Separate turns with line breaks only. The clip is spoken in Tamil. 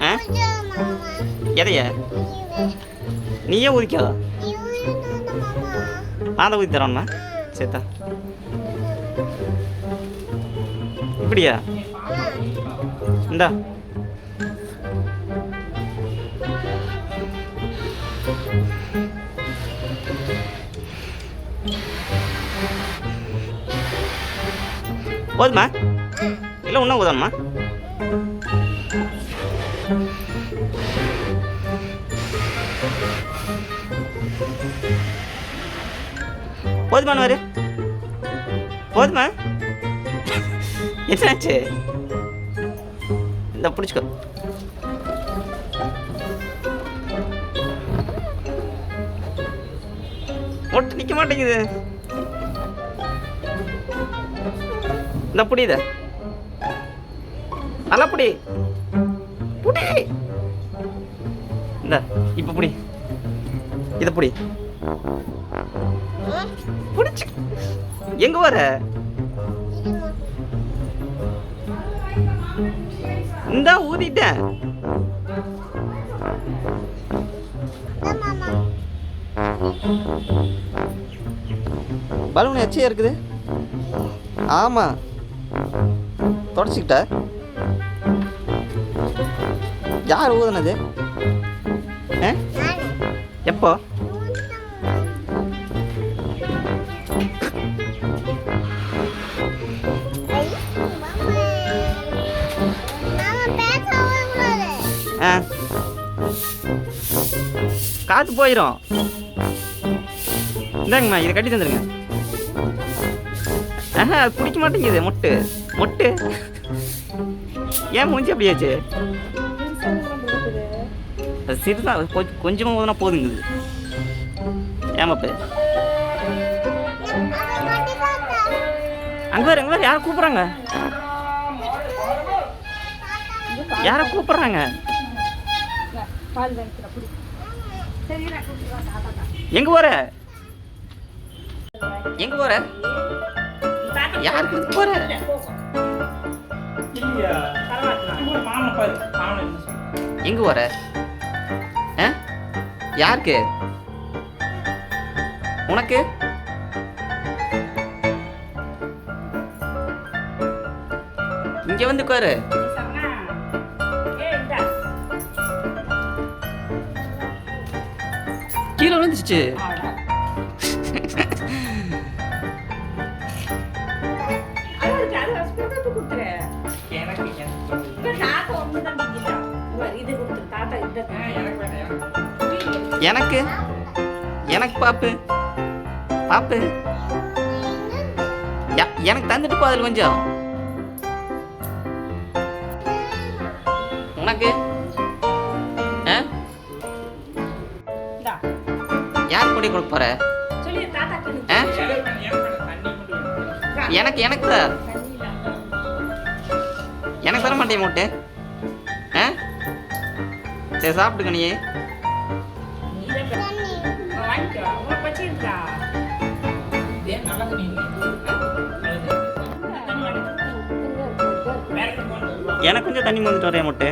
ஆ எதைய நீயே ஊதிக்கோ. நான் தான் ஊதி தரோம்மா. சரிதா. இப்படியா? இந்தா. போதுமா? இல்லை இன்னும் ஊதணுமா? போதுமானு வரு. போதுமா? என்னாச்சு? இந்த பிடிச்சிக்கோ. ஒட்டு நிற்க மாட்டேங்குது. இந்த புடியுத நல்லா புடி புடி. இந்த இப்ப புடி. இத புடி. புடிச்சு எங்க வர? இந்த ஊதிட்டேன். பலூன் எச்சையா இருக்குது. ஆமா தொடச்சிக்கிட்ட. யார் ஊதுனது? எப்போ? காத்து போயிடும். இந்தாங்கம்மா இதை கட்டி தந்துருங்க. ஆஹா பிடிக்க மாட்டேங்குது. மொட்டு மொட்டு ஏன் மூஞ்சி அப்படியாச்சு? அது சிறுதான் கொஞ்சமாக ஊதுனா போதுங்குது. ஏமாப்பு அங்கே வேறு யாரை கூப்பிட்றாங்க? யாரை கூப்பிட்றாங்க? எங்க போற? எங்க போற? யாருக்கு போற? எங்க போற? யாருக்கு? உனக்கு? இங்க வந்து உட்காரு. கீழே விழுந்துச்சு. எனக்கு எனக்கு பாப்பு பாப்பு எனக்கு தந்துட்டு போ. அதில் கொஞ்சம் உனக்கு யார் கொடி கொடுக்க போற? எனக்கு எனக்கு தான். எனக்கு தர மாட்டேன் மூட்டு. சரி சாப்பிட்டுக்க. நீ எனக்கு கொஞ்சம் தண்ணி வந்துட்டு வரேன் மூட்டு.